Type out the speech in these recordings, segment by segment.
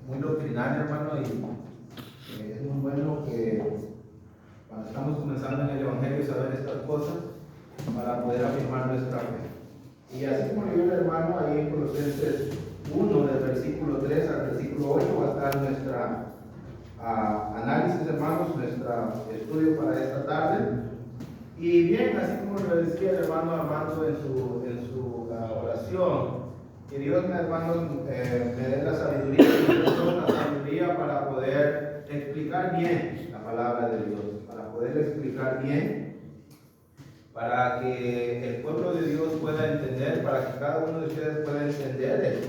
muy doctrinario, hermano, y es muy bueno que cuando estamos comenzando en el Evangelio saber estas cosas para poder afirmar nuestra fe. Y así como leyó el hermano ahí en Colosenses 1, del versículo 3 al versículo 8, va a estar nuestra análisis, hermanos, nuestro estudio para esta tarde. Y bien, así como lo decía el hermano Armando en su oración, que Dios, hermanos, me dé la sabiduría para poder explicar bien la palabra de Dios, para poder explicar bien, para que el pueblo de Dios pueda entender, para que cada uno de ustedes pueda entender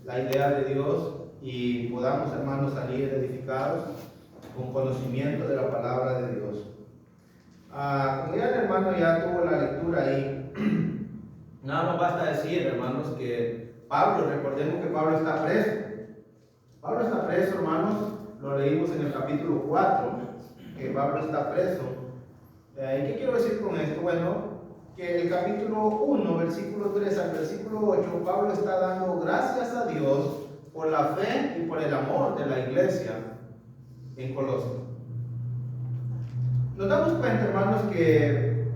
la idea de Dios y podamos, hermanos, salir edificados con conocimiento de la palabra de Dios. Como ya el hermano ya tuvo la lectura ahí, nada más basta decir, hermanos, que Pablo, recordemos que Pablo está preso. Pablo está preso, hermanos, lo leímos en el capítulo 4, que Pablo está preso. ¿Y qué quiero decir con esto? Bueno, que el capítulo 1, versículo 3 al versículo 8, Pablo está dando gracias a Dios por la fe y por el amor de la iglesia en Colosas. Nos damos cuenta, hermanos, que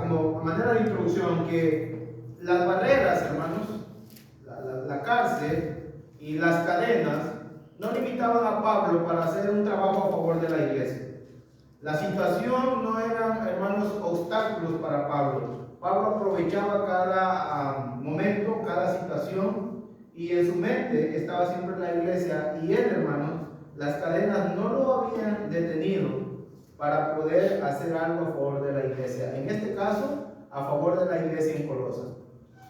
como manera de introducción, que las barreras, hermanos, la cárcel y las cadenas no limitaban a Pablo para hacer un trabajo a favor de la iglesia. La situación no eran, hermanos, obstáculos para Pablo. Pablo aprovechaba cada momento, cada situación, y en su mente estaba siempre la iglesia, y él, hermanos, las cadenas no lo habían detenido para poder hacer algo a favor de la iglesia. En este caso, a favor de la iglesia en Colosas.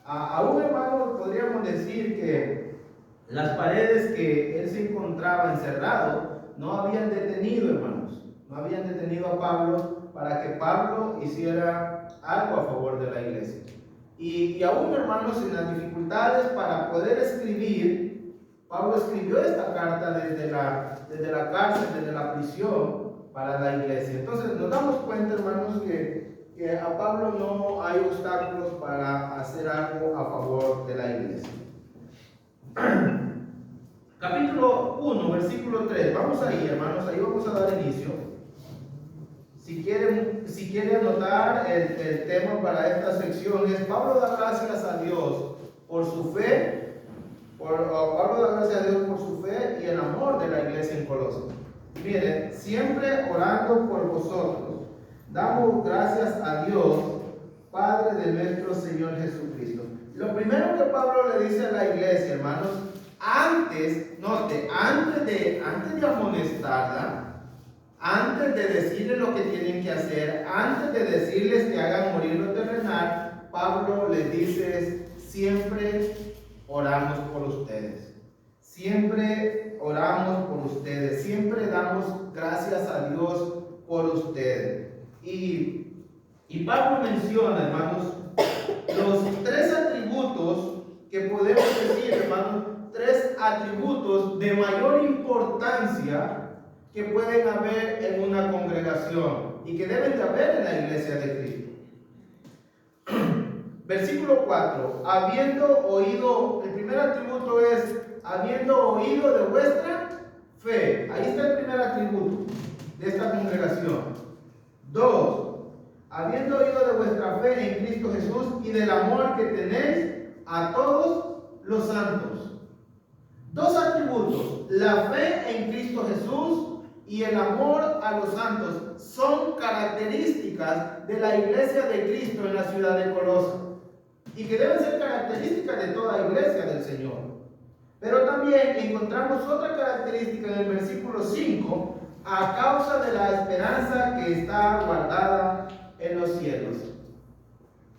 Aún, hermanos, podríamos decir que las paredes que él se encontraba encerrado no habían detenido, hermanos, no habían detenido a Pablo para que Pablo hiciera algo a favor de la iglesia. Y aún, hermanos, en las dificultades para poder escribir, Pablo escribió esta carta desde la cárcel, desde la prisión, para la iglesia. Entonces nos damos cuenta, hermanos, que a Pablo no hay obstáculos para hacer algo a favor de la iglesia. Capítulo 1, versículo 3. Vamos ahí, hermanos, ahí vamos a dar inicio. Si quieren anotar el tema para esta sección, es Pablo da gracias a Dios por su fe, Pablo da gracias a Dios por su fe y el amor de la iglesia en Colosas. Miren, siempre orando por vosotros, damos gracias a Dios, Padre de nuestro Señor Jesucristo. Lo primero que Pablo le dice a la iglesia, hermanos, antes de amonestarla, antes de decirles lo que tienen que hacer, antes de decirles que hagan morir lo terrenal, Pablo les dice, siempre oramos por ustedes. Siempre oramos por ustedes, siempre damos gracias a Dios por ustedes. Y Pablo menciona, hermanos, los tres atributos que podemos decir, hermanos, tres atributos de mayor importancia que pueden haber en una congregación y que deben de haber en la iglesia de Cristo. Versículo 4, habiendo oído, el primer atributo es habiendo oído de vuestra fe. Ahí está el primer atributo de esta congregación. 2, habiendo oído de vuestra fe en Cristo Jesús y del amor que tenéis a todos los santos. Dos atributos, la fe en Cristo Jesús y el amor a los santos, son características de la iglesia de Cristo en la ciudad de Colosas y que deben ser características de toda iglesia del Señor. Pero también encontramos otra característica en el versículo 5, a causa de la esperanza que está guardada en los cielos.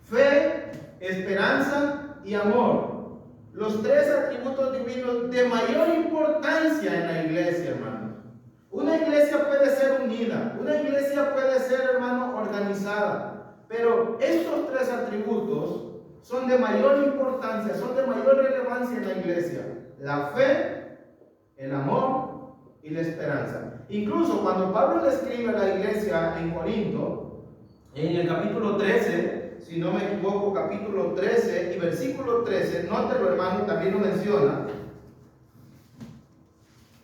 Fe, esperanza y amor. Los tres atributos divinos de mayor importancia en la iglesia, hermano. Una iglesia puede ser unida, una iglesia puede ser, hermano, organizada, pero estos tres atributos son de mayor importancia, son de mayor relevancia en la iglesia: la fe, el amor y la esperanza. Incluso cuando Pablo le escribe a la iglesia en Corinto, en el capítulo 13, si no me equivoco, capítulo 13 y versículo 13, nótelo, hermano, también lo menciona.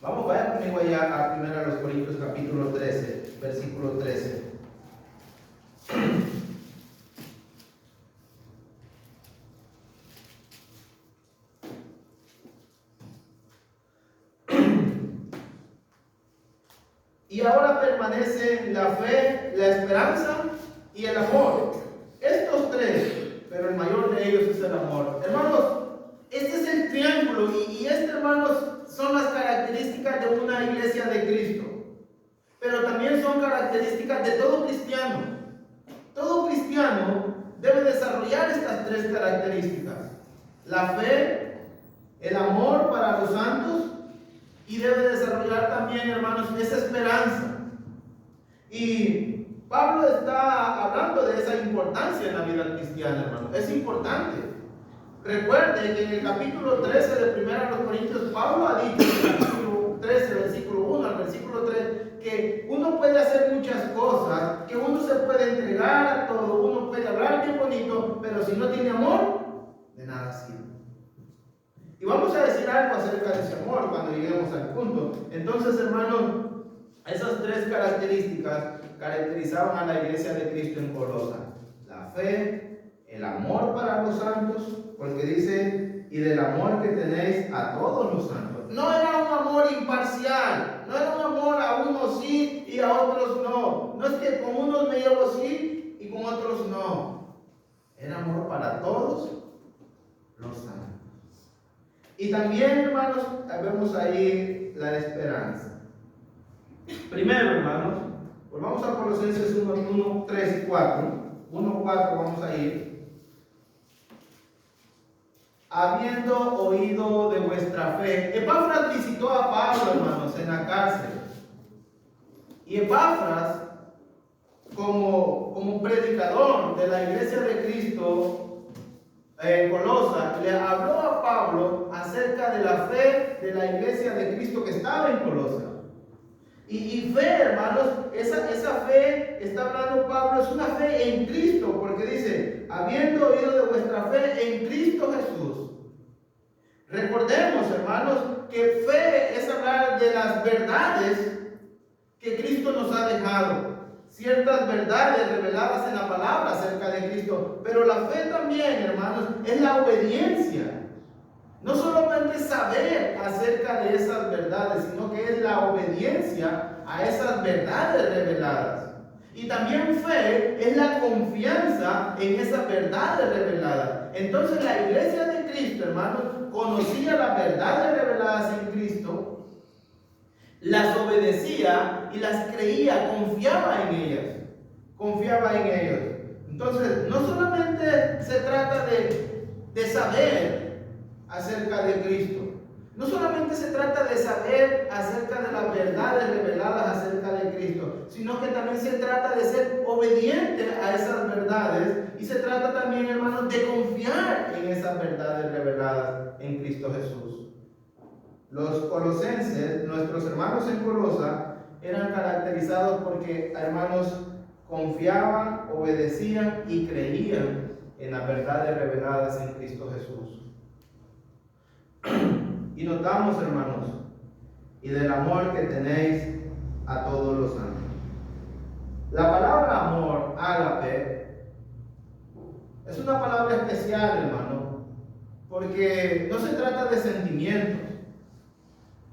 Vaya conmigo allá a 1 Corintios capítulo 13, versículo 13. Y ahora permanecen la fe, la esperanza y el amor. Estos tres, pero el mayor de ellos es el amor. Hermanos, este es el triángulo y hermanos, son las características de una iglesia de Cristo. Pero también son características de todo cristiano. Todo cristiano debe desarrollar estas tres características: la fe, el amor para los santos, y debe desarrollar también, hermanos, esa esperanza. Y Pablo está hablando de esa importancia en la vida cristiana, hermanos. Es importante. Recuerde que en el capítulo 13 de 1 Corintios, Pablo ha dicho en el capítulo 13, versículo 1 al versículo 3, que uno puede hacer muchas cosas, que uno se puede entregar a todo, uno puede hablar bien bonito, pero si no tiene amor, de nada sirve. Y vamos a decir algo acerca de ese amor cuando lleguemos al punto. Entonces, hermanos, esas tres características caracterizaban a la iglesia de Cristo en Colosa: la fe, el amor para los santos, porque dice, y del amor que tenéis a todos los santos. No era un amor imparcial, no era un amor a unos sí y a otros no. No es que con unos me llevo sí y con otros no. Era amor para todos los santos. Y también, hermanos, vemos ahí la esperanza. Primero, hermanos, pues vamos a Colosenses 1, 3 y 4. 1, 4 vamos a ir. Habiendo oído de vuestra fe. Epafras visitó a Pablo, hermanos, en la cárcel. Y Epafras, como predicador de la iglesia de Cristo en Colosa, le habló a Pablo acerca de la fe de la iglesia de Cristo que estaba en Colosa. Y fe, hermanos, esa fe, está hablando Pablo, es una fe en Cristo, porque dice, habiendo oído de vuestra fe en Cristo Jesús. Recordemos, hermanos, que fe es hablar de las verdades que Cristo nos ha dejado. Ciertas verdades reveladas en la palabra acerca de Cristo. Pero la fe también, hermanos, es la obediencia. No solamente saber acerca de esas verdades, sino que es la obediencia a esas verdades reveladas. Y también fe es la confianza en esas verdades reveladas. Entonces la iglesia de Cristo, hermanos, conocía las verdades reveladas en Cristo, las obedecía y las creía, confiaba en ellas. Confiaba en ellos. Entonces, no solamente se trata de saber acerca de Cristo. No solamente se trata de saber acerca de las verdades reveladas acerca de Cristo, sino que también se trata de ser obediente a esas verdades, y se trata también, hermanos, de confiar en esas verdades reveladas en Cristo Jesús. Los colosenses, nuestros hermanos en Colosa, eran caracterizados porque, hermanos, confiaban, obedecían y creían en las verdades reveladas en Cristo Jesús. Y notamos, hermanos, y del amor que tenéis a todos los santos. La palabra amor, ágape, es una palabra especial, hermano, porque no se trata de sentimientos,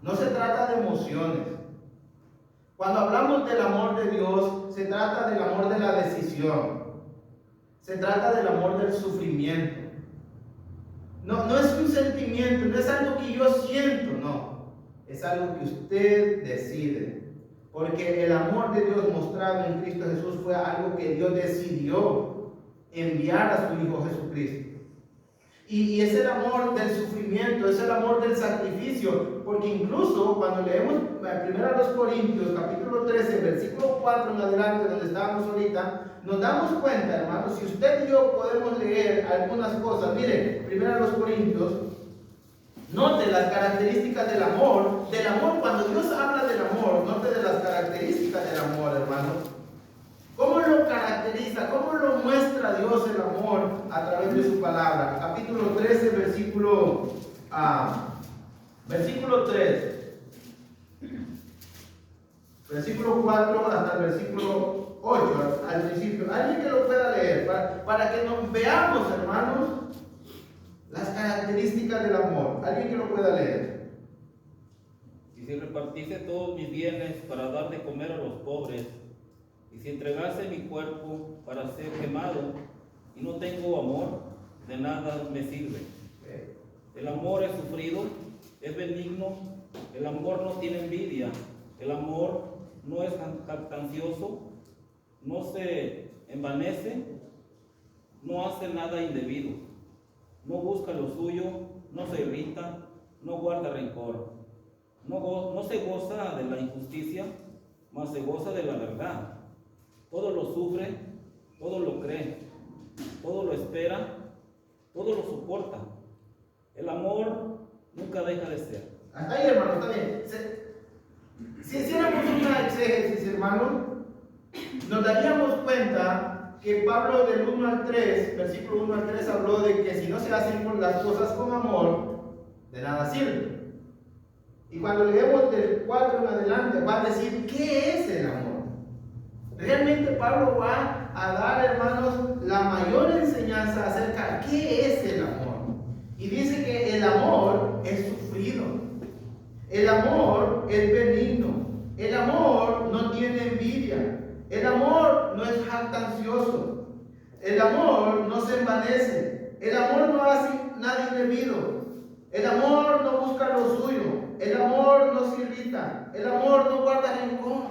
no se trata de emociones. Cuando hablamos del amor de Dios, se trata del amor de la decisión, se trata del amor del sufrimiento. No es un sentimiento, no es algo que yo siento, no. Es algo que usted decide. Porque el amor de Dios mostrado en Cristo Jesús fue algo que Dios decidió enviar a su Hijo Jesucristo. Y es el amor del sufrimiento, es el amor del sacrificio. Porque incluso cuando leemos 1 Corintios capítulo 13, versículo 4 en adelante, donde estábamos ahorita, nos damos cuenta, hermanos, si usted y yo podemos leer algunas cosas. Mire, 1 Corintios, note las características del amor. Cuando Dios habla del amor, note de las características del amor, hermano. ¿Cómo lo caracteriza? ¿Cómo lo muestra Dios el amor a través de su palabra? Capítulo 13, versículo 3. versículo 4 hasta el versículo 8, al principio. Alguien que lo pueda leer, para que nos veamos, hermanos, las características del amor. Alguien que lo pueda leer. Y si repartiese todos mis bienes para dar de comer a los pobres, y si entregase mi cuerpo para ser quemado, y no tengo amor, de nada me sirve. El amor es sufrido, es benigno, el amor no tiene envidia, el amor no es jactancioso, no se envanece, no hace nada indebido, no busca lo suyo, no se irrita, no guarda rencor, no se goza de la injusticia, mas se goza de la verdad. Todo lo sufre, todo lo cree, todo lo espera, todo lo soporta. El amor nunca deja de ser. Hasta ahí, hermano, está bien. Si hiciéramos una exégesis, hermano, nos daríamos cuenta que Pablo del 1 al 3, versículo 1 al 3, habló de que si no se hacen las cosas con amor, de nada sirve. Y cuando leemos del 4 en adelante, va a decir qué es el amor. Realmente Pablo va a dar, hermanos, la mayor enseñanza acerca de qué es el amor. Y dice que el amor es sufrido. El amor es benigno. El amor no tiene envidia. El amor no es jactancioso. El amor no se envanece. El amor no hace nada indebido. El amor no busca lo suyo. El amor no se irrita. El amor no guarda rencor.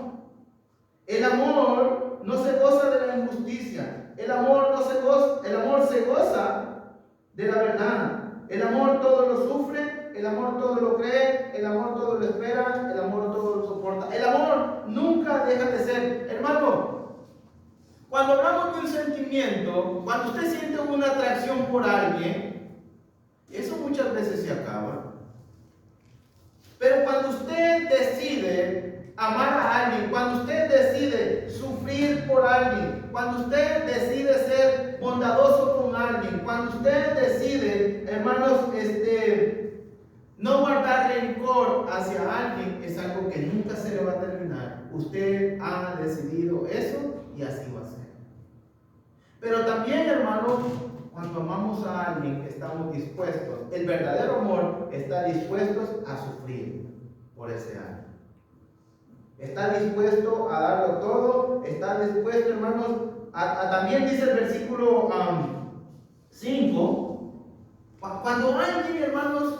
El amor no se goza de la injusticia. El amor se goza de la verdad. El amor todo lo sufre, el amor todo lo cree, el amor todo lo espera, el amor todo lo soporta. El amor nunca deja de ser. Hermano, cuando hablamos de un sentimiento, cuando usted siente una atracción por alguien, eso muchas veces se acaba. Pero cuando usted decide amar a alguien, cuando usted decide sufrir por alguien, cuando usted decide ser bondadoso con alguien, cuando usted decide, hermanos, no guardar rencor hacia alguien, es algo que nunca se le va a terminar. Usted ha decidido eso y así va a ser. Pero también, hermanos, cuando amamos a alguien, estamos dispuestos, el verdadero amor está dispuesto a sufrir por ese alguien. Está dispuesto a darlo todo, está dispuesto, hermanos, también dice el versículo 5, cuando alguien, hermanos,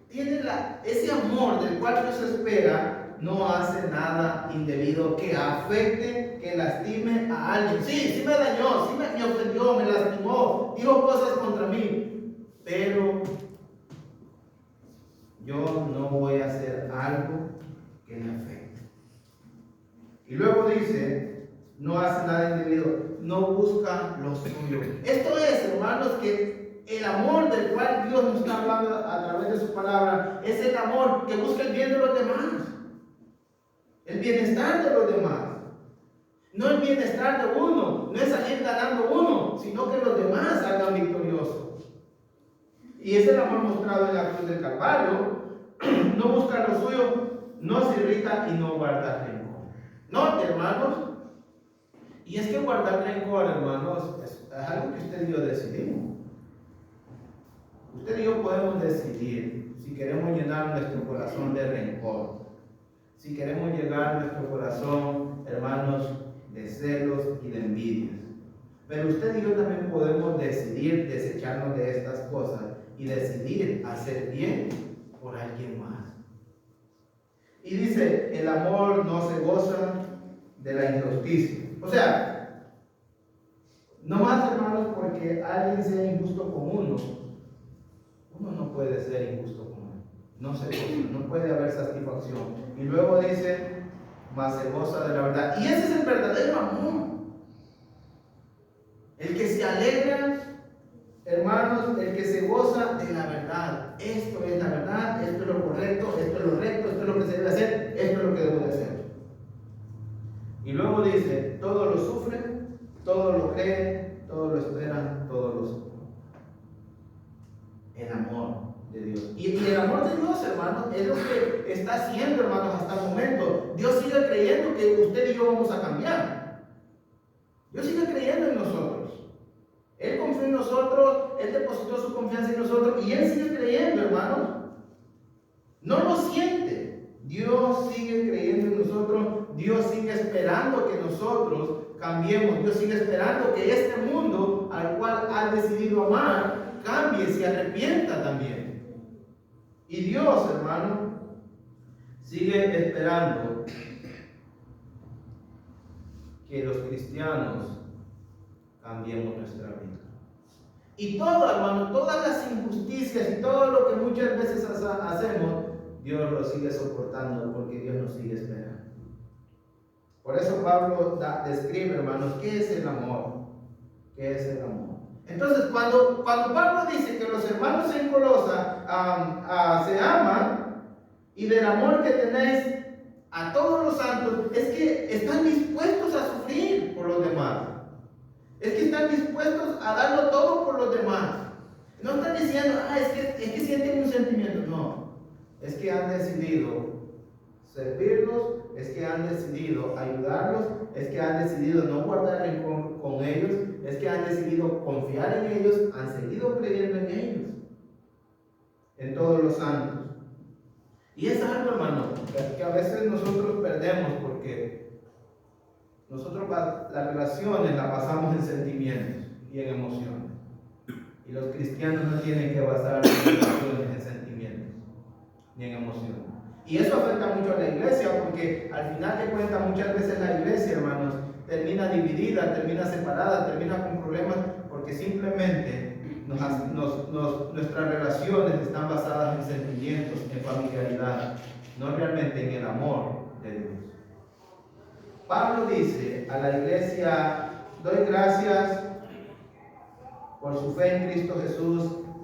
tiene ese amor del cual Dios espera, no hace nada indebido que afecte, que lastime a alguien. Sí me dañó, sí me ofendió, me lastimó, dijo cosas contra mí, pero yo no voy a hacer algo que me afecte. Y luego dice, no hace nada indebido, no busca lo suyo. Esto es, hermanos, que el amor del cual Dios nos está hablando a través de su palabra es el amor que busca el bien de los demás, el bienestar de los demás. No el bienestar de uno, no es salir ganando uno, sino que los demás salgan victoriosos. Y es el amor mostrado en la cruz del Calvario. No busca lo suyo, no se irrita y no guarda rencor. No, hermanos. Y es que guardar rencor, hermanos, es algo que usted y yo decidimos. Usted y yo podemos decidir si queremos llenar nuestro corazón de rencor, si queremos llenar nuestro corazón, hermanos, de celos y de envidias. Pero usted y yo también podemos decidir desecharnos de estas cosas y decidir hacer bien por alguien más. Y dice, el amor no se goza de la injusticia. O sea, no más, hermanos, porque alguien sea injusto con uno no puede ser injusto con él. No se goza, no puede haber satisfacción. Y luego dice, mas se goza de la verdad. Y ese es el verdadero amor. El que se alegra, hermanos, el que se goza de la verdad. Esto es la verdad, esto es lo correcto, esto es lo recto, esto es lo que se debe hacer, esto es lo que debo de hacer. Y luego dice, todo lo sufre, todo lo cree, todo lo espera, todo lo soporta. El amor de Dios. Y el amor de Dios, hermanos, es lo que está haciendo, hermanos, hasta el momento. Dios sigue creyendo que usted y yo vamos a cambiar. Dios sigue creyendo en nosotros. Él confió en nosotros, Él depositó su confianza en nosotros y Él sigue creyendo, hermanos. No lo siente. Dios sigue creyendo en nosotros. Dios sigue esperando que nosotros cambiemos. Dios sigue esperando que este mundo al cual ha decidido amar cambie, se arrepienta también. Y Dios, hermano, sigue esperando que los cristianos cambiemos nuestra vida. Y todo, hermano, todas las injusticias y todo lo que muchas veces hacemos, Dios lo sigue soportando porque Dios nos sigue esperando. Por eso Pablo describe, hermanos, ¿qué es el amor? ¿Qué es el amor? Entonces, cuando Pablo dice que los hermanos en Colosa se aman y del amor que tenéis a todos los santos, es que están dispuestos a sufrir por los demás. Es que están dispuestos a darlo todo por los demás. No están diciendo, es que sienten un sentimiento. No, es que han decidido servirlos, es que han decidido ayudarlos, es que han decidido no guardar rencor con ellos, es que han decidido confiar en ellos, han seguido creyendo en ellos, en todos los santos. Y es algo, hermano, que a veces nosotros perdemos porque nosotros las relaciones las basamos en sentimientos y en emociones. Y los cristianos no tienen que basar sus relaciones en sentimientos ni en emociones. Y eso afecta mucho a la iglesia porque al final de cuentas muchas veces la iglesia, hermanos, termina dividida, termina separada, termina con problemas porque simplemente nuestras relaciones están basadas en sentimientos, en familiaridad, no realmente en el amor de Dios. Pablo dice a la iglesia: doy gracias por su fe en Cristo Jesús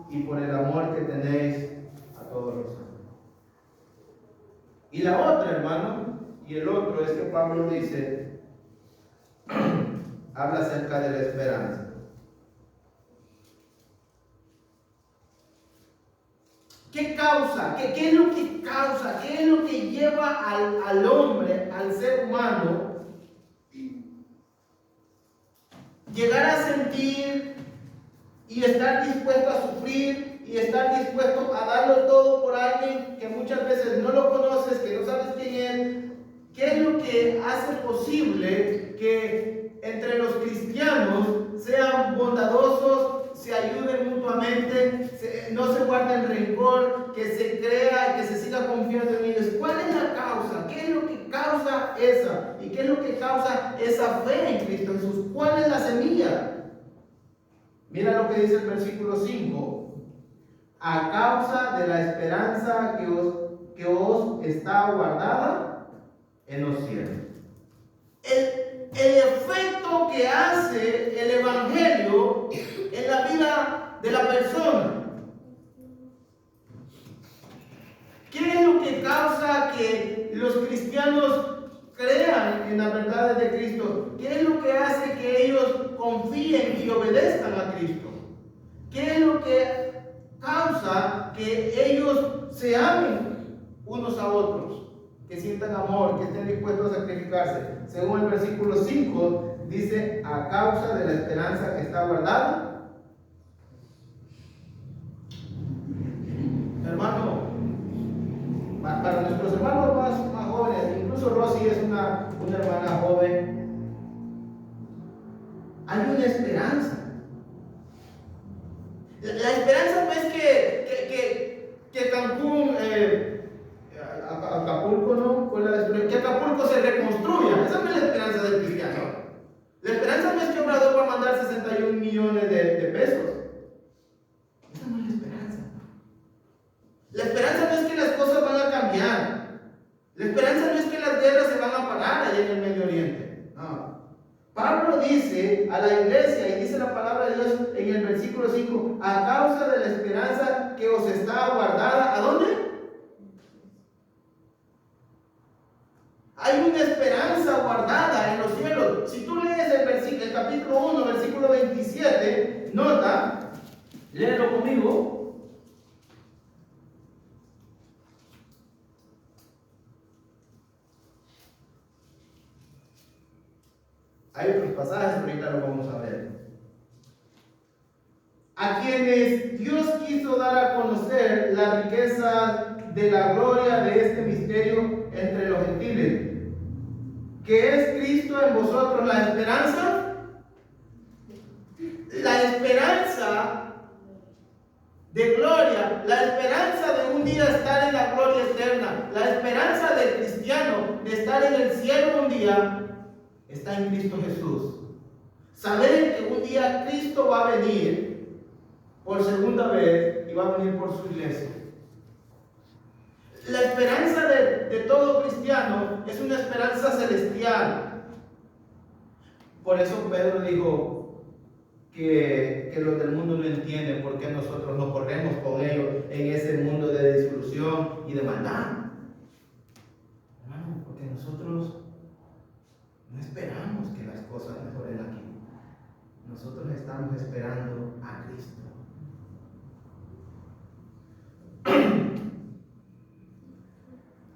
y por el amor que tenéis a todos los santos. Y la otra, hermano, y el otro es que Pablo dice, habla acerca de la esperanza. ¿Qué causa? ¿Qué es lo que causa? ¿Qué es lo que lleva al hombre, al ser humano, llegar a sentir y estar dispuesto a sufrir y estar dispuesto a darlo todo por alguien que muchas veces no lo conoces, que no sabes quién es? ¿Qué es lo que hace posible que entre los cristianos sean bondadosos, se ayuden mutuamente, no se guarden rencor, que se crea y que se siga confiando en ellos? ¿Cuál es la causa? ¿Qué es lo que causa esa? ¿Y qué es lo que causa esa fe en Cristo Jesús? ¿Cuál es la semilla? Mira lo que dice el versículo 5. A causa de la esperanza que os está guardada en los cielos. El efecto que hace el evangelio en la vida de la persona. ¿Qué es lo que causa que los cristianos crean en las verdades de Cristo? ¿Qué es lo que hace que ellos confíen y obedezcan a Cristo? ¿Qué es lo que causa que ellos se amen unos a otros? Que sientan amor, que estén dispuestos a sacrificarse. Según el versículo 5, dice: a causa de la esperanza que está guardada. Hermano, para nuestros hermanos más jóvenes, incluso Rosy es una hermana joven, hay una esperanza. La esperanza no es que Cancún, Acapulco, ¿no? Que Acapulco se reconstruya. Esa no es la esperanza del cristiano. La esperanza no es que Obrador va a mandar 61 millones de pesos. Esa no es la esperanza. La esperanza no es que las cosas van a cambiar. La esperanza no es que las guerras se van a parar allá en el Medio Oriente. No. Pablo dice a la iglesia, y dice la palabra de Dios en el versículo 5, a causa de la esperanza que os está guardada. ¿A dónde? Hay una esperanza guardada en los cielos. Si tú lees el capítulo 1, versículo 27, nota, léelo conmigo. Hay otros pasajes, ahorita lo vamos a ver. A quienes Dios quiso dar a conocer la riqueza de la gloria de este misterio entre los gentiles, que es Cristo en vosotros la esperanza. La esperanza de gloria, la esperanza de un día estar en la gloria eterna, la esperanza del cristiano de estar en el cielo un día, está en Cristo Jesús. Saber que un día Cristo va a venir por segunda vez y va a venir por su iglesia. La esperanza de todo cristiano es una esperanza celestial. Por eso Pedro dijo que los del mundo no entienden por qué nosotros no corremos con ellos en ese mundo de disolución y de maldad. Hermano, porque nosotros no esperamos que las cosas mejoren aquí. Nosotros estamos esperando a Cristo.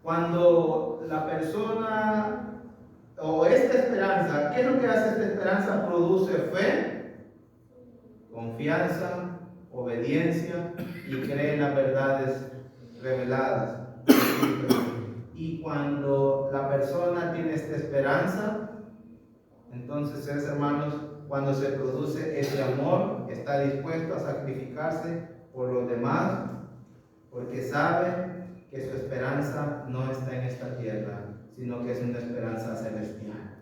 Cuando la persona o esta esperanza, ¿qué es lo que hace esta esperanza? Produce fe, confianza, obediencia y cree en las verdades reveladas. Y cuando la persona tiene esta esperanza, entonces es, hermanos, cuando se produce ese amor, está dispuesto a sacrificarse por los demás, porque sabe que su esperanza no está en esta tierra, sino que es una esperanza celestial.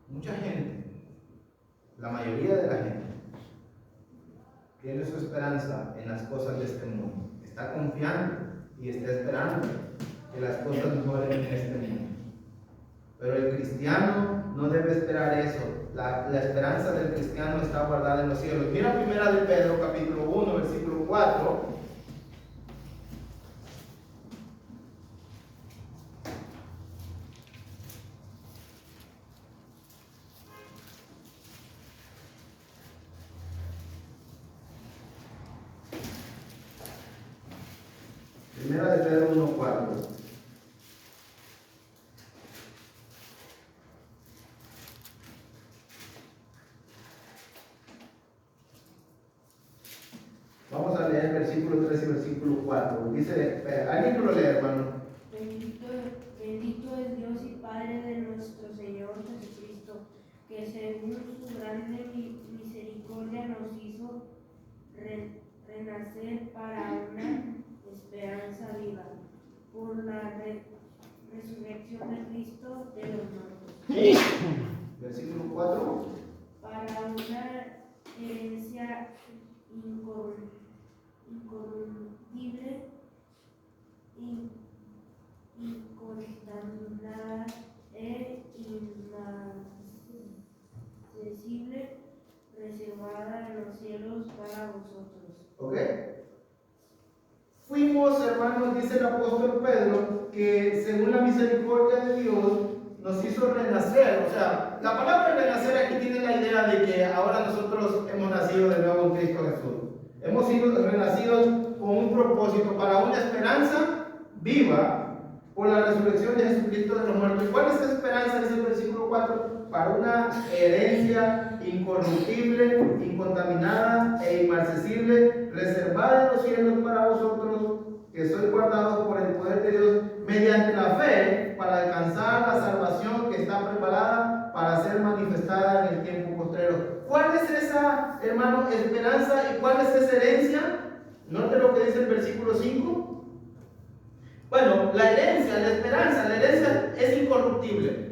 Mucha gente, la mayoría de la gente, tiene su esperanza en las cosas de este mundo. Está confiando y está esperando que las cosas mejoren en este mundo. Pero el cristiano no debe esperar eso. La esperanza del cristiano está guardada en los cielos. Mira 1 de Pedro capítulo 1, versículo 4. Primera de Pedro 1, 4. Vamos a leer el versículo 3 y versículo 4. Dice, ¿alguien que lo lee, hermano? Bendito es Dios y Padre de nuestro Señor Jesucristo, que según su grande misericordia nos hizo renacer para una esperanza viva, por la resurrección de Cristo de los muertos. Versículo 4. Para una herencia incorruptible, incontaminada e inaccesible, reservada en los cielos para vosotros. ¿Ok? Fuimos, hermanos, dice el apóstol Pedro, que según la misericordia de Dios nos hizo renacer. O sea, la palabra renacer aquí tiene la idea de que ahora nosotros hemos nacido de nuevo en Cristo Jesús. Hemos sido renacidos con un propósito para una esperanza viva por la resurrección de Jesucristo de los muertos. ¿Y cuál es esa esperanza? Dice el versículo 4, para una herencia incorruptible, incontaminada e inmarcesible, reservada en los cielos para vosotros, que sois guardados por el poder de Dios mediante la fe para alcanzar la salvación que está preparada para ser manifestada en el tiempo postrero. ¿Cuál es esa, hermano, esperanza y cuál es esa herencia? Note lo que dice el versículo 5. Bueno, la herencia, la esperanza, la herencia es incorruptible.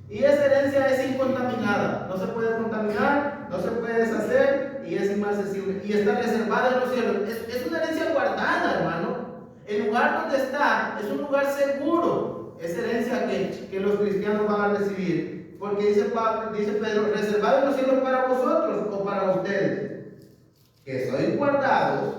Y esa herencia es incontaminada. No se puede contaminar, no se puede deshacer y es inmarcesible. Y está reservada en los cielos. Es una herencia guardada, hermano. El lugar donde está es un lugar seguro. Es herencia que los cristianos van a recibir. Porque dice Pedro, reservado en los cielos para vosotros o para ustedes. Que sois guardados,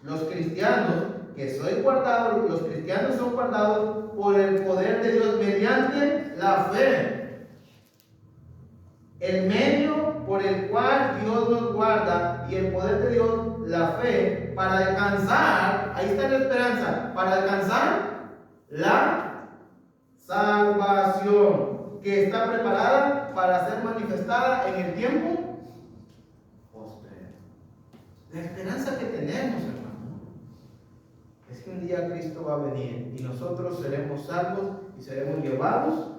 los cristianos, los cristianos son guardados por el poder de Dios mediante la fe. El medio por el cual Dios nos guarda y el poder de Dios, la fe, para alcanzar, ahí está la esperanza, para alcanzar la salvación, que está preparada para ser manifestada en el tiempo postrero. La esperanza que tenemos, hermano, es que un día Cristo va a venir y nosotros seremos salvos y seremos llevados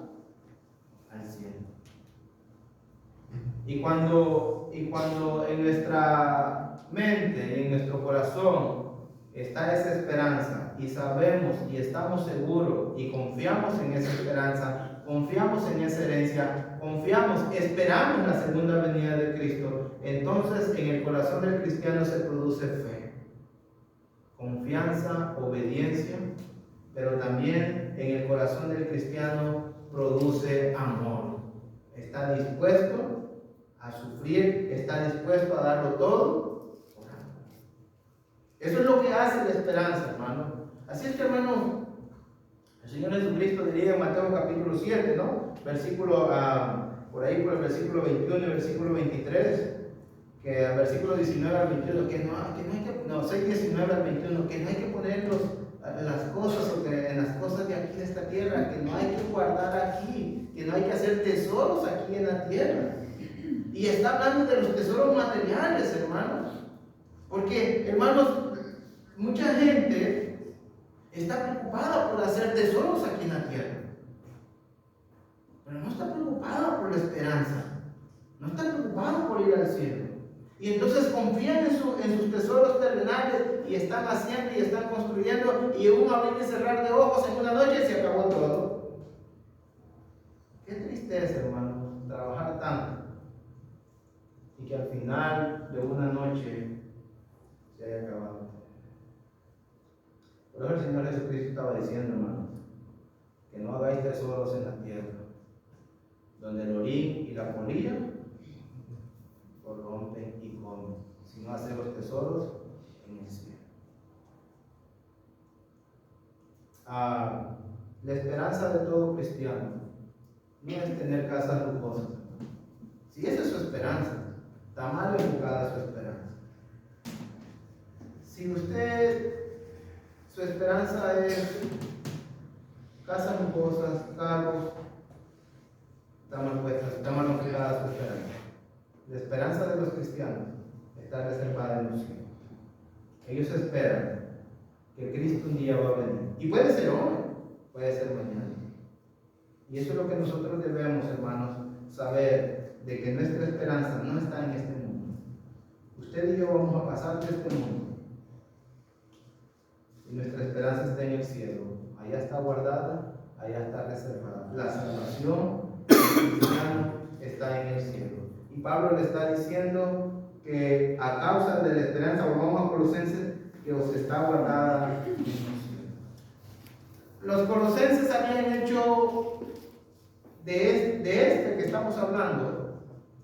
al cielo. Y cuando en nuestra mente, en nuestro corazón está esa esperanza y sabemos y estamos seguros y confiamos en esa esperanza, confiamos en esa herencia, confiamos, esperamos la segunda venida de Cristo, entonces en el corazón del cristiano se produce fe, confianza, obediencia, pero también en el corazón del cristiano produce amor. Está dispuesto a sufrir, está dispuesto a darlo todo por amor. Eso es lo que hace la esperanza, hermano. Así es que, hermano, el Señor Jesucristo diría en Mateo capítulo 7, ¿no? Versículo, por ahí por el versículo 21 y versículo 23, que al versículo 19 al 21, que no hay que, no, 6, 19 al 21, que no hay que ponerlos las cosas en las cosas de aquí de esta tierra, que no hay que guardar aquí, que no hay que hacer tesoros aquí en la tierra. Y está hablando de los tesoros materiales, hermanos. Porque, hermanos, mucha gente está preocupada por hacer tesoros aquí en la tierra, pero no está preocupada por la esperanza, no está preocupada por ir al cielo. Y entonces confían en sus tesoros terrenales y están haciendo y están construyendo, y en un abrir y cerrar de ojos en una noche se acabó todo. Qué tristeza, hermano, trabajar tanto y que al final de una noche se haya acabado. Por eso el Señor Jesucristo estaba diciendo, hermanos, que no hagáis tesoros en la tierra, donde el orín y la polilla corrompen y comen, sino hacer los tesoros en el cielo. La esperanza de todo cristiano no es tener casas lujosas. Si esa es su esperanza, está mal enfocada su esperanza. Si su esperanza es casas lujosas, carros, está mal puesta, está mal enfocada su esperanza. La esperanza de los cristianos está reservada en los cielos. Ellos esperan que Cristo un día va a venir. Y puede ser hoy, puede ser mañana. Y eso es lo que nosotros debemos, hermanos, saber, de que nuestra esperanza no está en este mundo. Usted y yo vamos a pasar de este mundo. Y nuestra esperanza está en el cielo. Allá está guardada, allá está reservada. La salvación del cristiano está en el cielo. Y Pablo le está diciendo que a causa de la esperanza, volvamos a Colosenses, que os está guardada en el cielo. Los colosenses habían hecho de este que estamos hablando,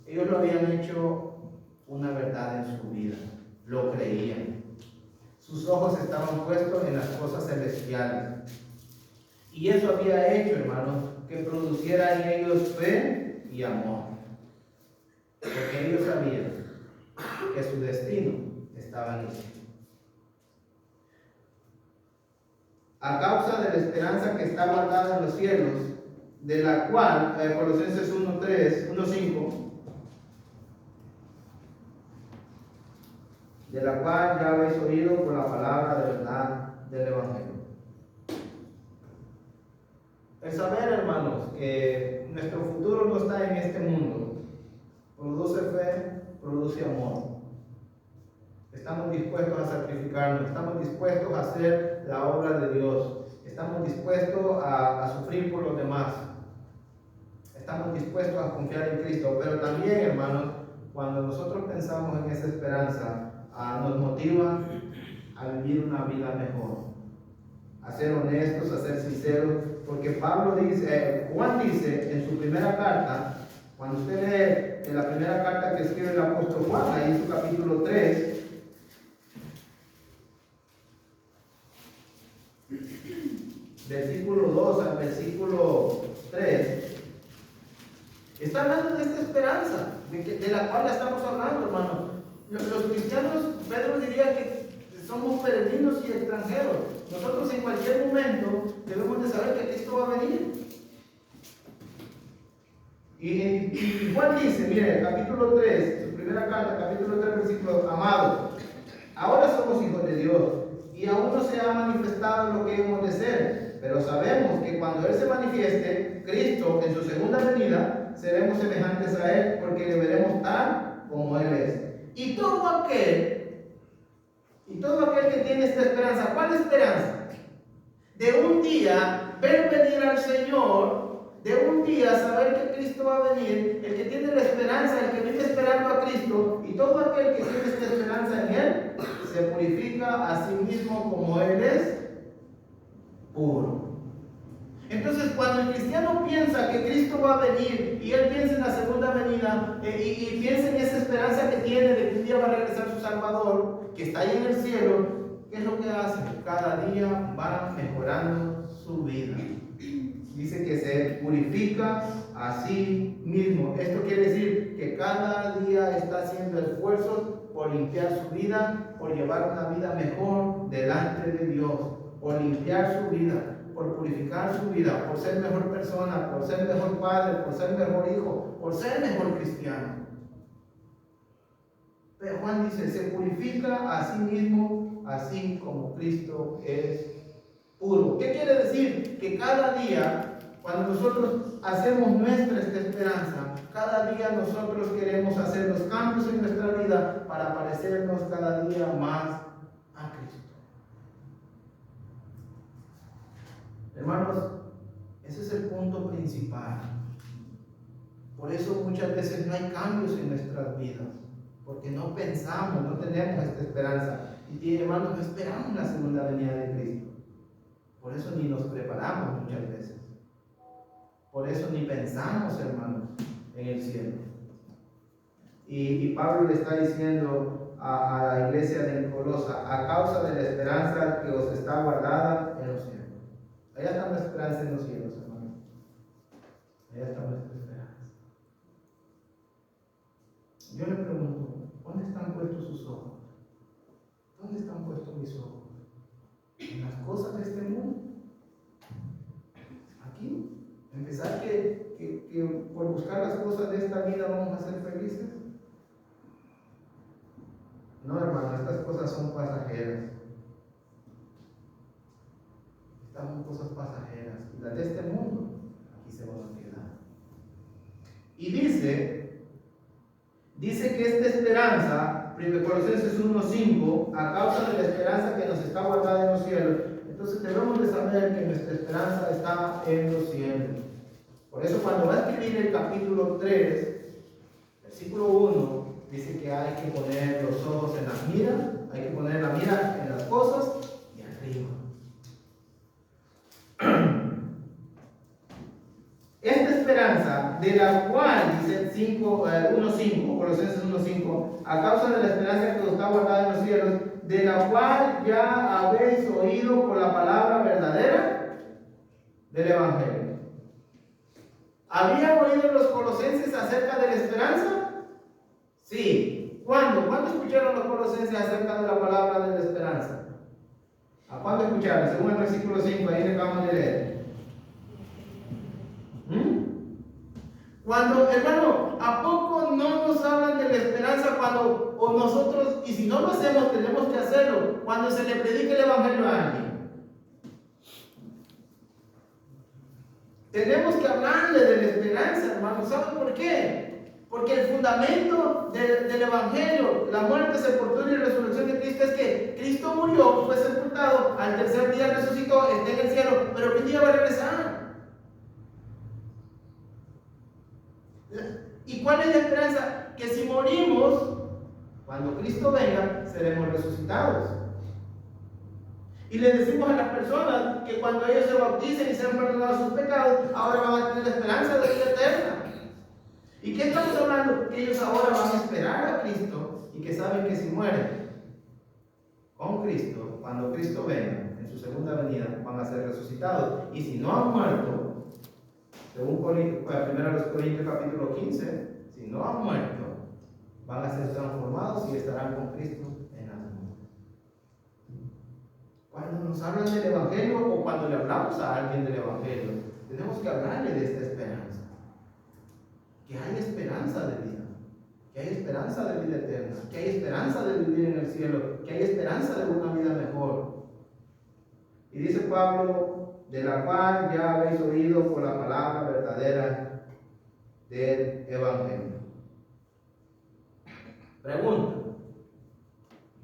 ellos lo habían hecho una verdad en su vida, lo creían. Sus ojos estaban puestos en las cosas celestiales. Y eso había hecho, hermanos, que produciera en ellos fe y amor. Porque ellos sabían que su destino estaba en el cielo. A causa de la esperanza que está guardada en los cielos, de la cual, Colosenses 1:5, de la cual ya habéis oído por la palabra de verdad del Evangelio. El saber, hermanos, que nuestro futuro no está en este mundo, produce fe, produce amor. Estamos dispuestos a sacrificarnos, estamos dispuestos a hacer la obra de Dios, estamos dispuestos a sufrir por los demás, estamos dispuestos a confiar en Cristo. Pero también, hermanos, cuando nosotros pensamos en esa esperanza, nos motiva a vivir una vida mejor, a ser honestos, a ser sinceros, porque Juan dice en su primera carta, cuando usted lee en la primera carta que escribe el apóstol Juan, ahí en su capítulo 3, versículo 2 al versículo 3, está hablando de esta esperanza, de la cual ya estamos hablando, hermano. Los cristianos, Pedro diría que somos peregrinos y extranjeros. Nosotros en cualquier momento debemos de saber que Cristo va a venir. Y Juan dice, mire, capítulo 3, su primera carta, capítulo 3, versículo, amados, ahora somos hijos de Dios y aún no se ha manifestado lo que hemos de ser, pero sabemos que cuando Él se manifieste, Cristo en su segunda venida, seremos semejantes a Él porque le veremos tal como Él es. Y todo aquel que tiene esta esperanza, ¿cuál esperanza? De un día ver venir al Señor, de un día saber que Cristo va a venir, el que tiene la esperanza, el que vive esperando a Cristo, y todo aquel que tiene esta esperanza en Él, se purifica a sí mismo como Él es puro. Entonces, cuando el cristiano piensa que Cristo va a venir y él piensa en la segunda venida y piensa en esa esperanza que tiene de que un día va a regresar su Salvador, que está ahí en el cielo, ¿qué es lo que hace? Cada día va mejorando su vida. Dice que se purifica a sí mismo. Esto quiere decir que cada día está haciendo esfuerzos por limpiar su vida, por llevar una vida mejor delante de Dios, por limpiar su vida, por purificar su vida, por ser mejor persona, por ser mejor padre, por ser mejor hijo, por ser mejor cristiano. Pero Juan dice, se purifica a sí mismo, así como Cristo es puro. ¿Qué quiere decir? Que cada día, cuando nosotros hacemos nuestra esta esperanza, cada día nosotros queremos hacer los cambios en nuestra vida para parecernos cada día más a Cristo. Hermanos, ese es el punto principal. Por eso muchas veces no hay cambios en nuestras vidas, porque no pensamos, no tenemos esta esperanza. Y hermanos, no esperamos la segunda venida de Cristo. Por eso ni nos preparamos muchas veces. Por eso ni pensamos, hermanos, en el cielo. Y Pablo le está diciendo a la iglesia de Colosa, a causa de la esperanza que os está guardada en los cielos. Allá está nuestra esperanza en los cielos, hermanos. Allá está nuestra esperanza. Yo le pregunto, ¿dónde están puestos sus ojos? ¿Dónde están puestos mis ojos? ¿En las cosas de este mundo? ¿Aquí? ¿Empezar que por buscar las cosas de esta vida vamos a ser felices? No, hermano, estas cosas son pasajeras. Estas son cosas pasajeras. Y las de este mundo, aquí se van a quedar. Y dice que esta esperanza, Colosenses 1:5, a causa de la esperanza que nos está guardada en los cielos, entonces debemos de saber que nuestra esperanza está en los cielos. Por eso cuando va a escribir el capítulo 3, versículo 1, dice que hay que poner los ojos en la mira, hay que poner la mira en las cosas y arriba. Esta esperanza, de la cual, dice 1:5, Colosenses 1:5, a causa de la esperanza que os está guardada en los cielos, de la cual ya habéis oído por la palabra verdadera del Evangelio. ¿Habían oído los colosenses acerca de la esperanza? Sí. ¿Cuándo? ¿Cuándo escucharon los colosenses acerca de la palabra de la esperanza? ¿A cuándo escucharon? Según el versículo 5, ahí le acabamos de leer. Cuando, hermano, ¿a poco no nos hablan de la esperanza cuando, o nosotros, y si no lo hacemos, tenemos que hacerlo, cuando se le predica el Evangelio a alguien? Tenemos que hablarle de la esperanza, hermano. ¿Saben por qué? Porque el fundamento del Evangelio, la muerte, sepultura y resurrección de Cristo, es que Cristo murió, fue sepultado, al tercer día resucitó, está en el cielo, pero que un día va a regresar. ¿Y cuál es la esperanza? Que si morimos, cuando Cristo venga, seremos resucitados. Y le decimos a las personas que cuando ellos se bauticen y sean perdonados sus pecados, ahora van a tener la esperanza de vida eterna. ¿Y qué estamos hablando? Que ellos ahora van a esperar a Cristo y que saben que si mueren con Cristo, cuando Cristo venga en su segunda venida, van a ser resucitados. Y si no han muerto, según 1 Corintios capítulo 15, si no han muerto, van a ser transformados y estarán con Cristo en las nubes. Cuando nos hablan del Evangelio o cuando le hablamos a alguien del Evangelio, tenemos que hablarle de esta esperanza. que hay esperanza de vida, que hay esperanza de vida eterna, que hay esperanza de vivir en el cielo, que hay esperanza de una vida mejor. Y dice Pablo, de la cual ya habéis oído por la palabra verdadera del Evangelio. Pregunta.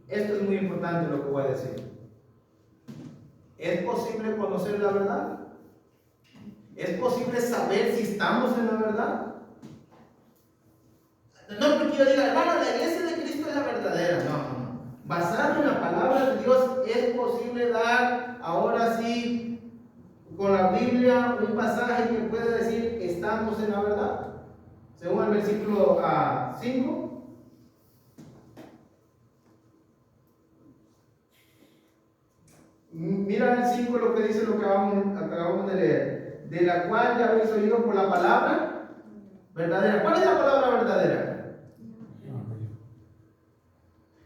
Esto es muy importante lo que voy a decir. ¿Es posible conocer la verdad? ¿Es posible saber si estamos en la verdad? No porque yo diga, hermano, la iglesia de Cristo es la verdadera. No. Basado en la palabra de Dios, es posible dar ahora sí con la Biblia un pasaje que puede decir estamos en la verdad. Según el versículo 5. Mira el 5 lo que dice lo que acabamos de leer. De la cual ya habéis oído por la palabra verdadera. ¿Cuál es la palabra verdadera?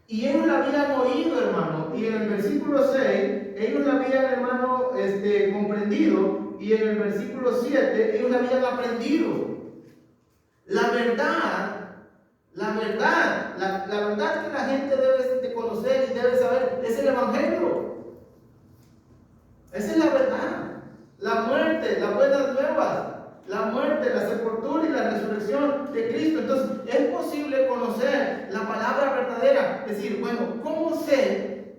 Y ellos la habían oído, hermano. Y en el versículo 6, ellos la habían, hermano, comprendido. Y en el versículo 7, ellos la habían aprendido. La verdad que la gente debe de conocer y debe saber es el Evangelio. Esa es la verdad. La muerte, las buenas nuevas, la muerte, la sepultura y la resurrección de Cristo. Entonces, es posible conocer la palabra verdadera. Es decir, bueno, ¿cómo sé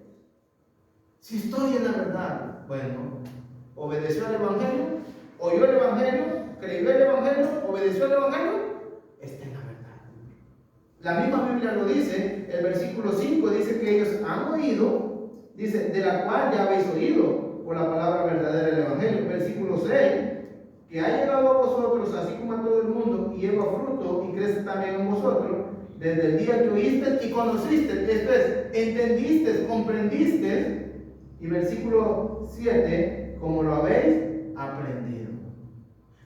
si estoy en la verdad? Bueno, obedeció al Evangelio, oyó el Evangelio, creyó el Evangelio, obedeció al Evangelio, está en la verdad. La misma Biblia lo dice, el versículo 5 dice que ellos han oído, dice, de la cual ya habéis oído por la palabra verdadera del Evangelio. Versículo 6, que ha llegado a vosotros, así como a todo el mundo, y lleva fruto y crece también en vosotros, desde el día que oíste y conociste, esto es, entendiste, comprendiste, y versículo 7, como lo habéis aprendido.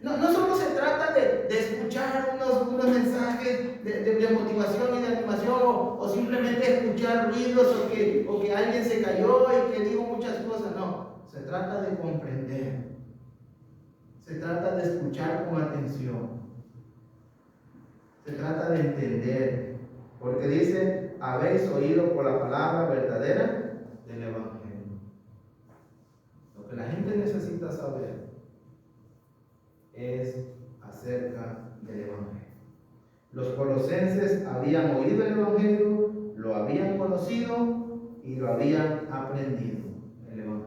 No solo se trata de escuchar unos mensajes de motivación y de animación o simplemente escuchar ruidos o que alguien se cayó y que dijo muchas cosas. No, se trata de comprender. Se trata de escuchar con atención. Se trata de entender. Porque dice, habéis oído por la palabra verdadera del Evangelio. Lo que la gente necesita saber es acerca del Evangelio. Los colosenses habían oído el Evangelio, lo habían conocido y lo habían aprendido, el Evangelio.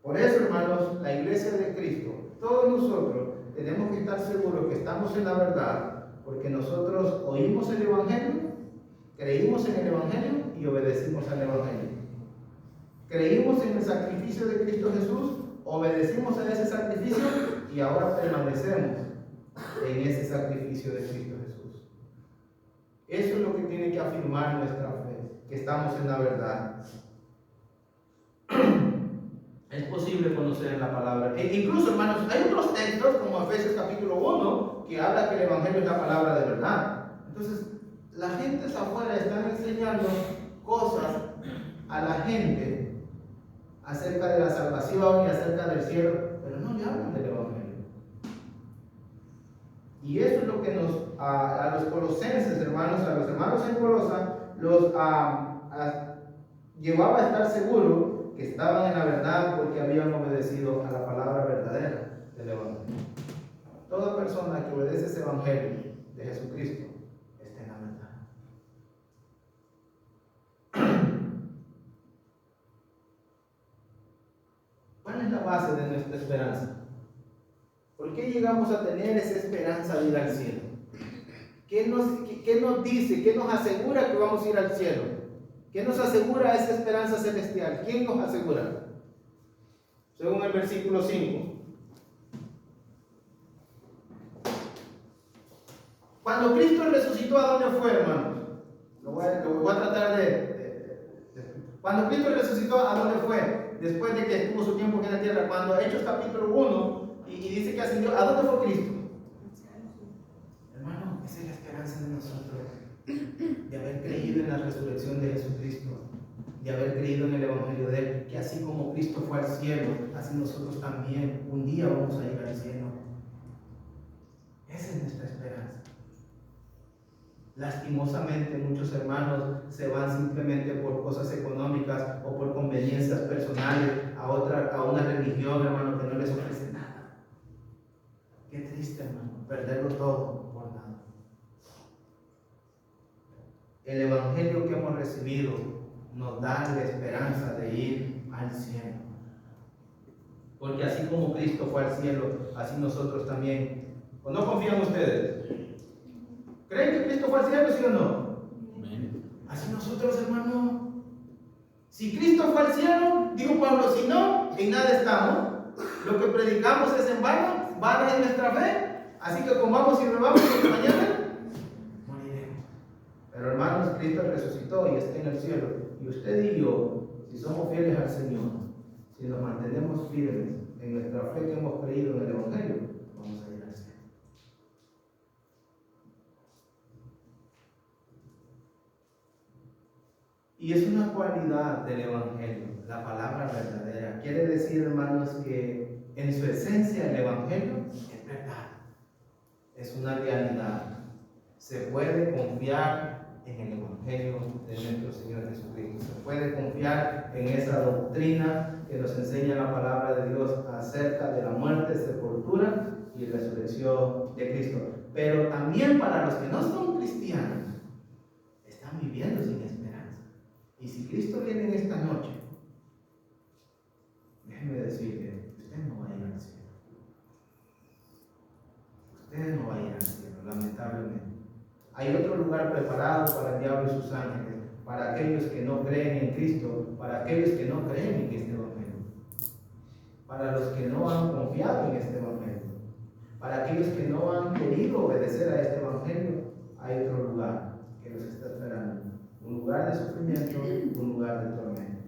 Por eso, hermanos, la iglesia de Cristo, todos nosotros tenemos que estar seguros que estamos en la verdad, porque nosotros oímos el Evangelio, creímos en el Evangelio y obedecimos al Evangelio. Creímos en el sacrificio de Cristo Jesús, obedecimos a ese sacrificio y ahora permanecemos en ese sacrificio de Cristo Jesús. Eso es lo que tiene que afirmar nuestra fe, que estamos en la verdad. Es posible conocer la palabra. Incluso, hermanos, hay otros textos como Efesios capítulo 1 que habla que el Evangelio es la palabra de verdad. Entonces, la gente afuera están enseñando cosas a la gente acerca de la salvación y acerca del cielo, pero no le hablan del Evangelio. Y eso es lo que a los colosenses, hermanos, a los hermanos en Colosa, los llevaba a estar seguros que estaban en la verdad porque habían obedecido a la palabra verdadera del Evangelio. Toda persona que obedece ese Evangelio de Jesucristo está en la verdad. ¿Cuál es la base de nuestra esperanza? ¿Por qué llegamos a tener esa esperanza de ir al cielo? ¿Qué nos dice? ¿Qué nos asegura que vamos a ir al cielo? ¿Qué nos asegura esa esperanza celestial? ¿Quién nos asegura? Según el versículo 5. Cuando Cristo resucitó, ¿a dónde fue, hermanos? Lo voy a tratar Cuando Cristo resucitó, ¿a dónde fue? Después de que estuvo su tiempo aquí en la tierra. Cuando Hechos capítulo 1 y dice que ascendió, ¿a dónde fue Cristo? Hermano, esa es la esperanza de nosotros, de haber creído en la resurrección de Jesucristo, de haber creído en el Evangelio de Él, que así como Cristo fue al cielo, así nosotros también un día vamos a ir al cielo. Esa Esa es nuestra esperanza. Lastimosamente muchos hermanos se van simplemente por cosas económicas o por conveniencias personales a una religión, hermano, que no les ofrece nada. Qué triste, hermano, perderlo todo por nada. El evangelio que hemos recibido nos da la esperanza de ir al cielo. Porque así como Cristo fue al cielo, así nosotros también. ¿O no confían ustedes? ¿Creen que Cristo fue al cielo, sí o no? Así nosotros, hermano. Si Cristo fue al cielo, dijo Pablo, si no, en nada estamos. Lo que predicamos es en vano, vana es nuestra fe. Así que comamos y bebamos porque mañana moriremos. Pero hermanos, Cristo resucitó y está en el cielo. Y usted y yo, si somos fieles al Señor, si nos mantenemos firmes en nuestra fe que hemos creído en el Evangelio, vamos a ir al cielo. Y es una cualidad del Evangelio, la palabra verdadera. Quiere decir, hermanos, que en su esencia el Evangelio es verdad, es una realidad. Se puede confiar en el Evangelio de nuestro Señor Jesucristo. Se puede confiar en esa doctrina que nos enseña la palabra de Dios acerca de la muerte, sepultura y resurrección de Cristo. Pero también para los que no son cristianos, están viviendo sin esperanza. Y si Cristo viene en esta noche, déjeme decirle, usted no va a ir al cielo. Usted no va a ir al cielo, lamentablemente. Hay otro lugar preparado para el diablo y sus ángeles, para aquellos que no creen en Cristo, para aquellos que no creen en este Evangelio, para los que no han confiado en este Evangelio, para aquellos que no han querido obedecer a este Evangelio. Hay otro lugar que los está esperando, un lugar de sufrimiento, un lugar de tormento.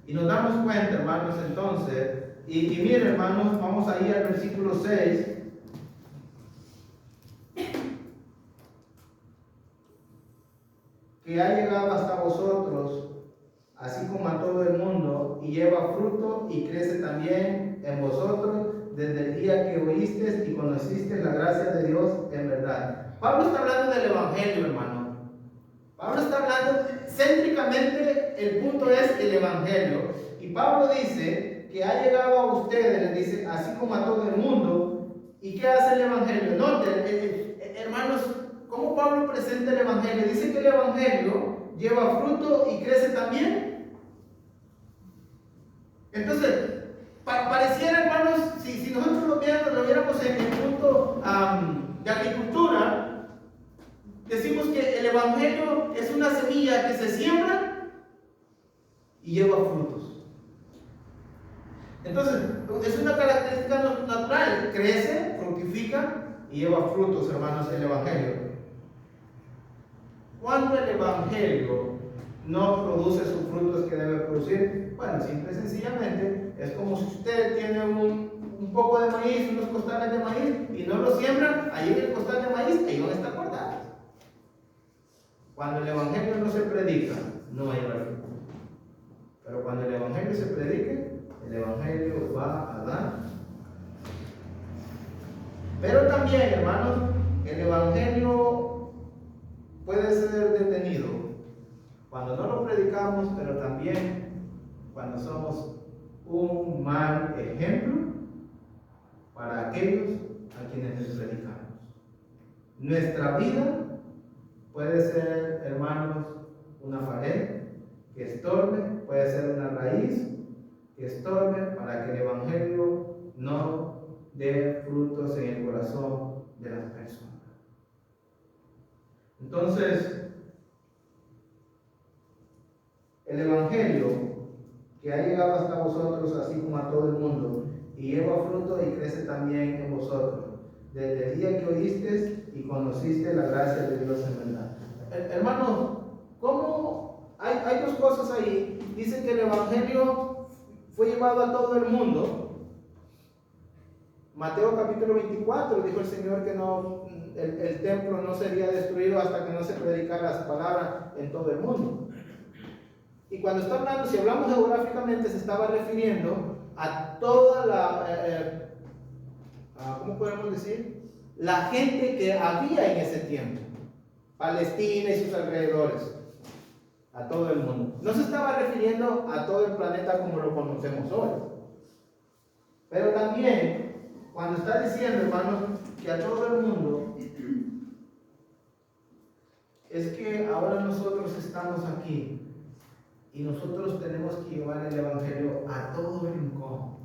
Y nos damos cuenta, hermanos, entonces, y miren, hermanos, vamos a ir al versículo 6. Que ha llegado hasta vosotros, así como a todo el mundo, y lleva fruto y crece también en vosotros desde el día que oísteis y conocisteis la gracia de Dios en verdad. Pablo está hablando del Evangelio, hermano. Pablo está hablando, céntricamente el punto es el Evangelio. Y Pablo dice que ha llegado a ustedes, le dice, así como a todo el mundo. ¿Y qué hace el Evangelio? Noten, hermanos, ¿cómo Pablo presenta el Evangelio? Dice que el Evangelio lleva fruto y crece también. Entonces, pareciera, hermanos, si nosotros lo viéramos en el punto de agricultura, decimos que el Evangelio es una semilla que se siembra y lleva frutos. Entonces, es una característica natural, crece, fructifica y lleva frutos, hermanos, el Evangelio. Cuando el Evangelio no produce sus frutos que debe producir, bueno, simple y sencillamente, es como si usted tiene un poco de maíz, unos costales de maíz, y no lo siembra, ahí en el costal de maíz, ahí van a estar guardados. Cuando el Evangelio no se predica, no hay fruto. Pero cuando el Evangelio se predique, el Evangelio va a dar. Pero también, hermanos, el Evangelio puede ser detenido cuando no lo predicamos, pero también cuando somos un mal ejemplo para aquellos a quienes les predicamos. Nuestra vida puede ser, hermanos, una pared que estorbe, puede ser una raíz que estorbe para que el Evangelio no dé frutos en el corazón de las personas. Entonces, el Evangelio que ha llegado hasta vosotros, así como a todo el mundo, y lleva fruto y crece también en vosotros, desde el día que oísteis y conociste la gracia de Dios en verdad. Hermanos, ¿cómo? Hay dos cosas ahí. Dice que el Evangelio fue llevado a todo el mundo. Mateo capítulo 24, dijo el Señor que no, el templo no sería destruido hasta que no se predicara su palabra en todo el mundo. Y cuando está hablando, si hablamos geográficamente, se estaba refiriendo a toda ¿cómo podemos decir? La gente que había en ese tiempo, Palestina y sus alrededores, a todo el mundo. No se estaba refiriendo a todo el planeta como lo conocemos hoy, pero también cuando está diciendo, hermanos, que a todo el mundo, es que ahora nosotros estamos aquí y nosotros tenemos que llevar el evangelio a todo rincón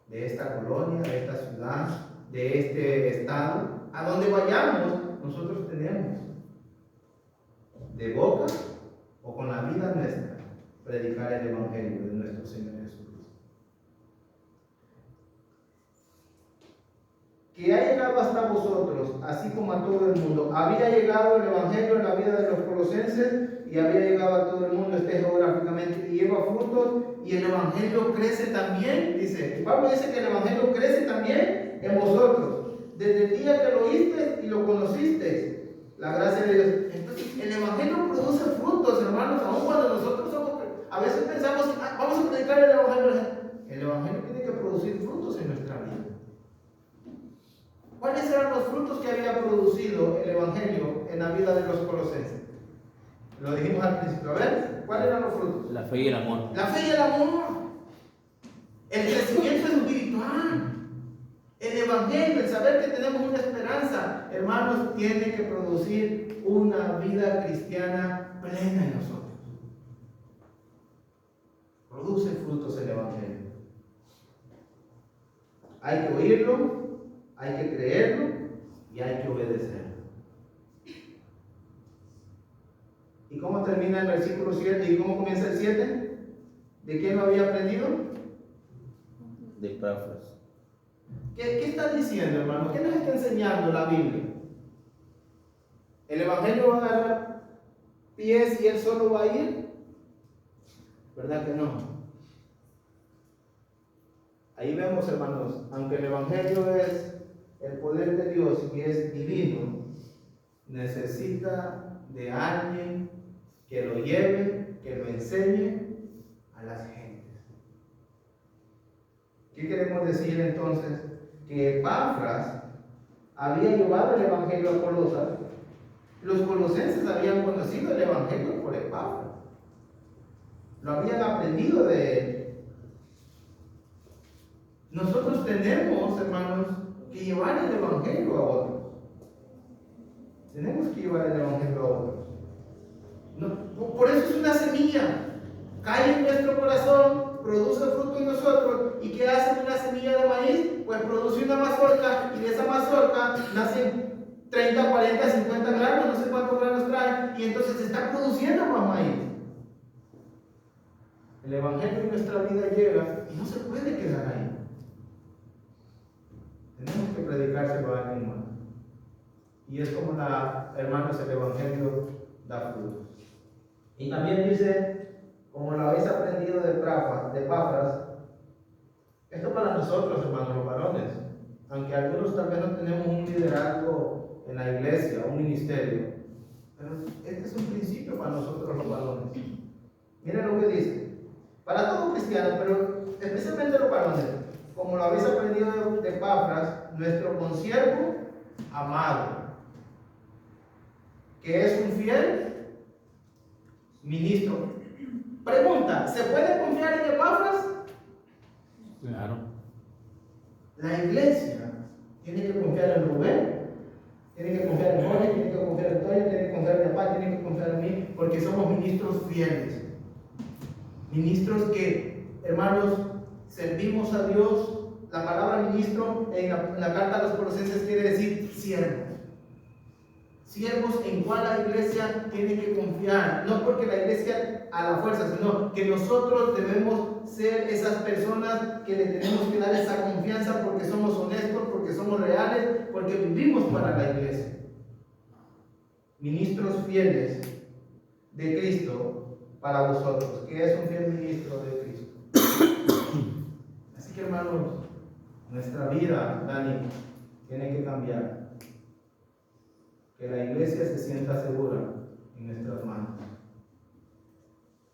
de esta colonia, de esta ciudad, de este estado, a donde vayamos. Nosotros tenemos de boca o con la vida nuestra predicar el evangelio de nuestro Señor Jesucristo. Que ha llegado hasta vosotros, así como a todo el mundo. Había llegado el evangelio en la vida de los colosenses y había llegado a todo el mundo, geográficamente, y lleva frutos, y el evangelio crece también, dice. Pablo dice que el evangelio crece también en vosotros, desde el día que lo oíste y lo conocisteis, la gracia de Dios. Entonces, el evangelio produce frutos, hermanos, aun cuando nosotros somos, a veces pensamos, vamos a predicar el evangelio. El evangelio tiene que producir frutos en nuestra vida. ¿Cuáles eran los frutos que había producido el evangelio en la vida de los colosenses? Lo dijimos al principio. A ver, ¿cuáles eran los frutos? La fe y el amor. La fe y el amor. El crecimiento espiritual. El evangelio, el saber que tenemos una esperanza, hermanos, tiene que producir una vida cristiana plena en nosotros. Produce frutos el evangelio. Hay que oírlo, hay que creerlo y hay que obedecerlo. ¿Y cómo termina el versículo 7? ¿Y cómo comienza el 7? ¿De quién lo había aprendido? De Epafras. ¿Qué está diciendo, hermano? ¿Qué nos está enseñando la Biblia? ¿El evangelio va a agarrar pies y él solo va a ir? ¿Verdad que no? Ahí vemos, hermanos, aunque el evangelio es el poder de Dios y es divino, necesita de alguien que lo lleve, que lo enseñe a las gentes. ¿Qué queremos decir entonces? Que Epafras había llevado el evangelio a Colosas. Los colosenses habían conocido el evangelio por Epafras, lo habían aprendido de él. Nosotros tenemos, hermanos, que llevar el evangelio a otros. Tenemos que llevar el evangelio a otros. No, por eso es una semilla. Cae en nuestro corazón, produce fruto en nosotros. ¿Y qué hace una semilla de maíz? Pues produce una mazorca, y de esa mazorca nacen 30, 40, 50 granos, no sé cuántos granos trae, y entonces se está produciendo más maíz. El evangelio en nuestra vida llega y no se puede quedar ahí. Tenemos que predicárselo a alguien más. Y es como hermanos, el evangelio da frutos. Y también dice, como lo habéis aprendido de Epafras, esto para nosotros, hermanos, los varones, aunque algunos tal vez no tenemos un liderazgo en la iglesia, un ministerio, pero este es un principio para nosotros los varones. Miren lo que dice, para todo cristiano, pero especialmente los varones, como lo habéis aprendido de Epafras, nuestro consiervo amado, que es un fiel ministro. Pregunta, ¿se puede confiar en Epafras? Claro. La iglesia tiene que confiar en Rubén, tiene que confiar en Jorge, tiene que confiar en Antonio, tiene que confiar en mi papá, tiene que confiar en mí, porque somos ministros fieles. Ministros que, hermanos, servimos a Dios. La palabra ministro en la carta a los Colosenses quiere decir siervo. Siervos en cual la iglesia tiene que confiar, no porque la iglesia a la fuerza, sino que nosotros debemos ser esas personas que le tenemos que dar esa confianza porque somos honestos, porque somos reales, porque vivimos para la iglesia. Ministros fieles de Cristo para vosotros, que es un fiel ministro de Cristo. Así que, hermanos, nuestra vida, Dani, tiene que cambiar. Que la iglesia se sienta segura en nuestras manos.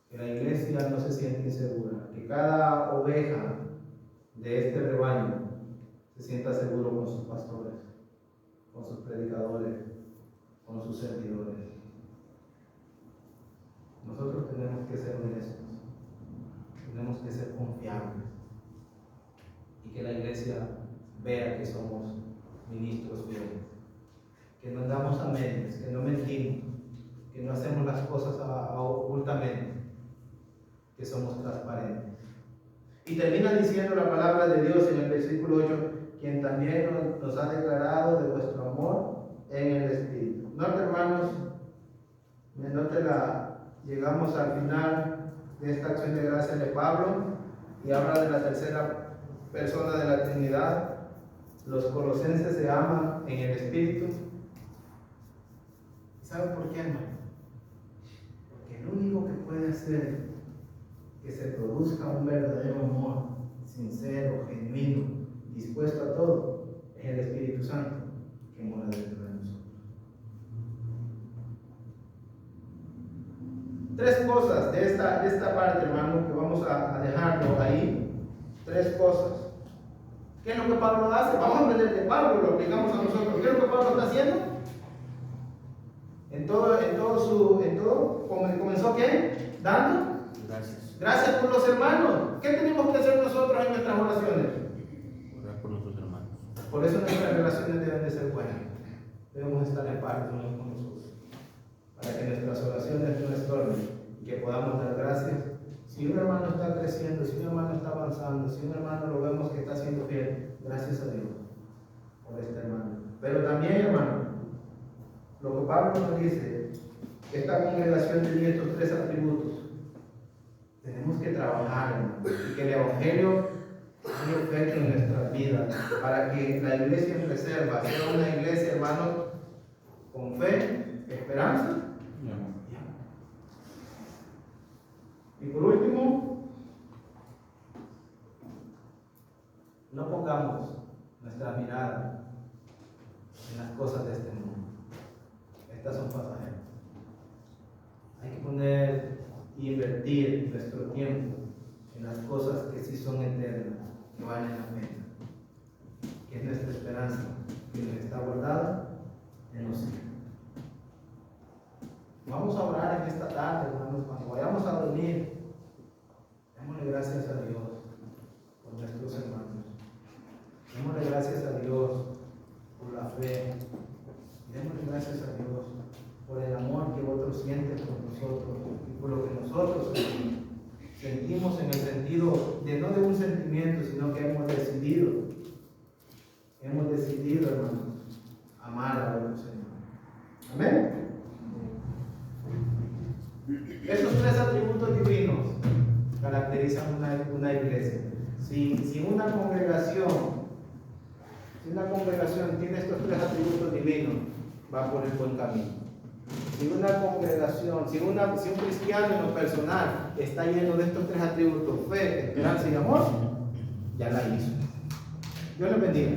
Que la iglesia no se siente insegura. Que cada oveja de este rebaño se se sienta seguro con sus pastores, con sus predicadores, con sus servidores. Nosotros tenemos que ser honestos, tenemos que ser confiables y que la iglesia vea que somos ministros fieles, que no andamos a medias, que no mentimos, que no hacemos las cosas ocultamente, que somos transparentes. Y termina diciendo la palabra de Dios en el versículo 8, quien también nos ha declarado de vuestro amor en el Espíritu. Note, hermanos, llegamos al final de esta acción de gracia de Pablo y habla de la tercera persona de la Trinidad. Los colosenses se aman en el Espíritu. ¿Saben por qué, hermano? Porque el único que puede hacer que se produzca un verdadero amor, sincero, genuino, dispuesto a todo, es el Espíritu Santo que mora dentro de nosotros. Tres cosas de esta parte, hermano, que vamos a dejarlo ahí. Tres cosas. ¿Qué es lo que Pablo hace? Vamos a aprender de Pablo y lo aplicamos a nosotros. ¿Qué es lo que Pablo está haciendo? ¿Comenzó qué? Dando gracias por los hermanos. ¿Qué tenemos que hacer nosotros en nuestras oraciones? Orar por nuestros hermanos. Por eso nuestras relaciones deben de ser buenas. Debemos estar en paz unos con los otros, para que nuestras oraciones no estorben y que podamos dar gracias. Si un hermano está creciendo, si un hermano está avanzando, si un hermano lo vemos que está siendo fiel, gracias a Dios por este hermano. Pero también, hermano, lo que Pablo nos dice, esta congregación tiene estos tres atributos. Tenemos que trabajar, hermano, y que el Evangelio haya efecto en nuestras vidas, para que la iglesia en reserva sea una iglesia, hermano, con fe, esperanza y amor. Y por último, no pongamos nuestra mirada en las cosas de este mundo. Estas son pasajeras. Hay que poner y invertir nuestro tiempo en las cosas que sí son eternas, que valen la pena, que es nuestra esperanza, que nos está guardada en los cielos. Vamos a orar en esta tarde, hermanos, cuando vayamos a dormir. Démosle gracias a Dios por nuestros hermanos. Démosle gracias a Dios por la fe. Démosle gracias a Dios por el amor que otros sienten por nosotros y por lo que nosotros sentimos en el sentido de no de un sentimiento, sino que hemos decidido, hermanos, amar a otros hermanos. Amén. Esos tres atributos divinos caracterizan una iglesia. Si una congregación tiene estos tres atributos divinos, va por el buen camino. Si una congregación, si un cristiano en lo personal está lleno de estos tres atributos, fe, esperanza y amor, ya la hizo. Dios les bendiga.